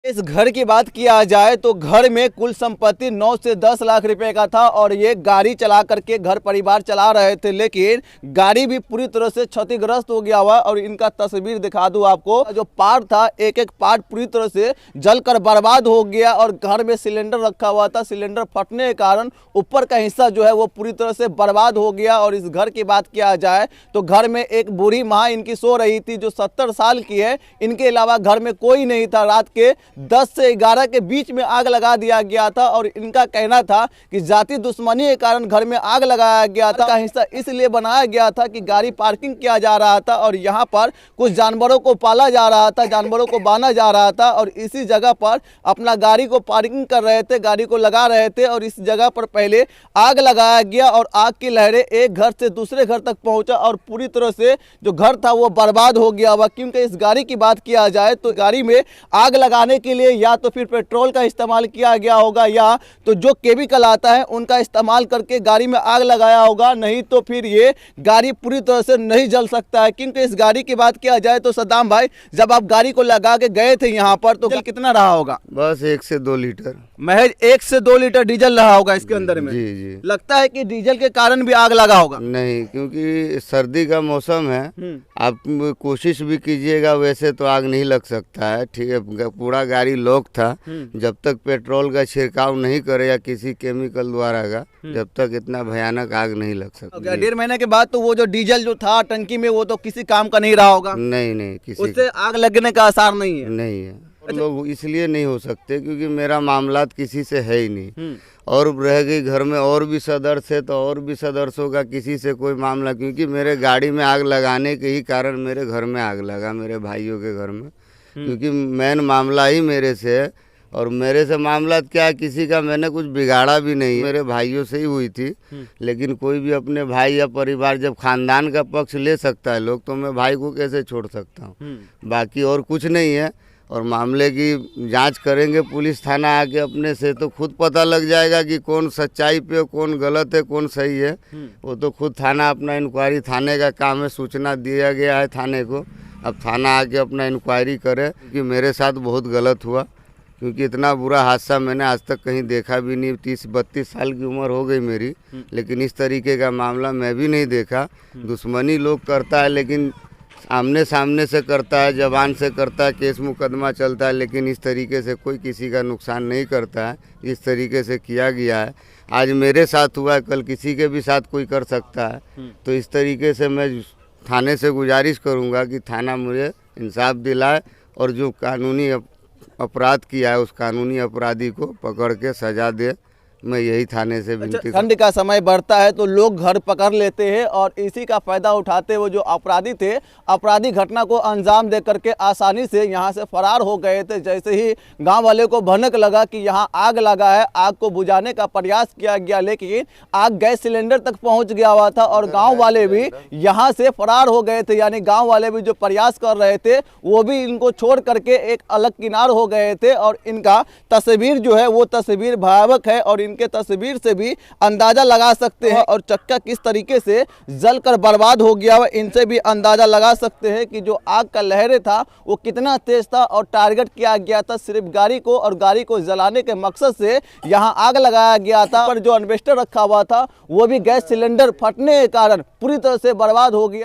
इस घर की बात किया जाए तो घर में कुल संपत्ति 9 से 10 लाख रुपए का था और ये गाड़ी चला करके घर परिवार चला रहे थे, लेकिन गाड़ी भी पूरी तरह से क्षतिग्रस्त हो गया हुआ। और इनका तस्वीर दिखा दूं आपको, जो पार्ट था एक एक पार्ट पूरी तरह से जलकर बर्बाद हो गया। और घर में सिलेंडर रखा हुआ था, सिलेंडर फटने के कारण ऊपर का हिस्सा जो है वो पूरी तरह से बर्बाद हो गया। और इस घर की बात किया जाए तो घर में एक बूढ़ी माँ इनकी सो रही थी जो 70 साल की है। इनके अलावा घर में कोई नहीं था। रात के 10 से 11 के बीच में आग लगा दिया गया था और इनका कहना था कि जाति दुश्मनी के कारण घर में आग लगाया गया था। का हिस्सा इसलिए बनाया गया था कि गाड़ी पार्किंग किया जा रहा था और यहाँ पर कुछ जानवरों को पाला जा रहा था, जानवरों को बांधा जा रहा था और इसी जगह पर अपना गाड़ी को पार्किंग कर रहे थे, गाड़ी को लगा रहे थे। और इस जगह पर पहले आग लगाया गया और आग की लहरें एक घर से दूसरे घर तक पहुंचा और पूरी तरह से जो घर था वो बर्बाद हो गया हुआ। क्योंकि इस गाड़ी की बात किया जाए तो गाड़ी में आग लगाने के लिए या तो फिर पेट्रोल का इस्तेमाल किया गया होगा या तो जो केमिकल आता है उनका इस्तेमाल करके गाड़ी में आग लगाया होगा, नहीं तो फिर ये गाड़ी पूरी तरह से नहीं जल सकता है। क्योंकि इस गाड़ी की बात किया जाए तो सद्दाम भाई, जब आप गाड़ी को लगा के गए थे यहाँ पर तो डीजल कितना रहा होगा? बस 1 से 2 लीटर, महज 1 से 2 लीटर डीजल रहा होगा इसके अंदर में। जी। लगता है कि डीजल के कारण भी आग लगा होगा। नहीं, क्योंकि सर्दी का मौसम है, आप कोशिश भी कीजिएगा वैसे तो आग नहीं लग सकता है। ठीक है, पूरा गाड़ी लॉक था। जब तक पेट्रोल का छिड़काव नहीं करे या किसी केमिकल द्वारा का, जब तक इतना भयानक आग नहीं लग सकता। 1.5 महीने के बाद तो वो जो डीजल जो था टंकी में वो तो किसी काम का नहीं रहा होगा। नहीं, किसी उससे आग लगने का आसार नहीं है। नहीं है। लोग इसलिए नहीं हो सकते क्योंकि मेरा मामलात किसी से है ही नहीं। और रह गई घर में और भी सदस्य है तो और भी सदस्यों का किसी से कोई मामला, क्योंकि मेरे गाड़ी में आग लगाने के ही कारण मेरे घर में आग लगा, मेरे भाइयों के घर में। क्योंकि मेन मामला ही मेरे से है और मेरे से मामला क्या है, किसी का मैंने कुछ बिगाड़ा भी नहीं, मेरे भाइयों से ही हुई थी। लेकिन कोई भी अपने भाई या परिवार जब खानदान का पक्ष ले सकता है लोग, तो मैं भाई को कैसे छोड़ सकता हूँ। बाकी और कुछ नहीं है। और मामले की जांच करेंगे पुलिस थाना आके अपने से, तो खुद पता लग जाएगा कि कौन सच्चाई पे, कौन गलत है, कौन सही है। वो तो खुद थाना अपना इंक्वायरी, थाने का काम है, सूचना दिया गया है थाने को। अब थाना आके अपना इंक्वायरी करे कि मेरे साथ बहुत गलत हुआ, क्योंकि इतना बुरा हादसा मैंने आज तक कहीं देखा भी नहीं। 30-32 साल की उम्र हो गई मेरी, लेकिन इस तरीके का मामला मैं भी नहीं देखा। दुश्मनी लोग करता है लेकिन आमने सामने से करता है, जबान से करता है, केस मुकदमा चलता है, लेकिन इस तरीके से कोई किसी का नुकसान नहीं करता है। इस तरीके से किया गया है, आज मेरे साथ हुआ है, कल किसी के भी साथ कोई कर सकता है। तो इस तरीके से मैं थाने से गुजारिश करूंगा कि थाना मुझे इंसाफ दिलाए और जो कानूनी अपराध किया है उस कानूनी अपराधी को पकड़ के सजा दे। मैं यही थाने से विनती। ठंड का समय बढ़ता है तो लोग घर पकड़ लेते हैं और इसी का फायदा उठाते वो जो अपराधी थे, अपराधी घटना को अंजाम दे करके आसानी से यहाँ से फरार हो गए थे। जैसे ही गांव वाले को भनक लगा कि यहाँ आग लगा है, आग को बुझाने का प्रयास किया गया, लेकिन आग गैस सिलेंडर तक पहुँच गया हुआ था और गाँव वाले भी यहाँ से फरार हो गए थे। यानी गाँव वाले भी जो प्रयास कर रहे थे वो भी इनको छोड़ करके एक अलग किनार हो गए थे। और इनका तस्वीर जो है वो तस्वीर भयावह है और इनके तस्वीर से भी अंदाजा लगा सकते हैं और चक्का किस तरीके से जलकर बर्बाद हो गया है इनसे भी अंदाजा लगा सकते हैं कि जो आग का लहरे था वो कितना तेज था। और टारगेट किया गया था सिर्फ गाड़ी को और गाड़ी को जलाने के मकसद से यहाँ आग लगाया गया था। पर जो एस्बेस्टस रखा हुआ था वो भी गैस सिलेंडर फटने के कारण पूरी तरह से बर्बाद हो गया।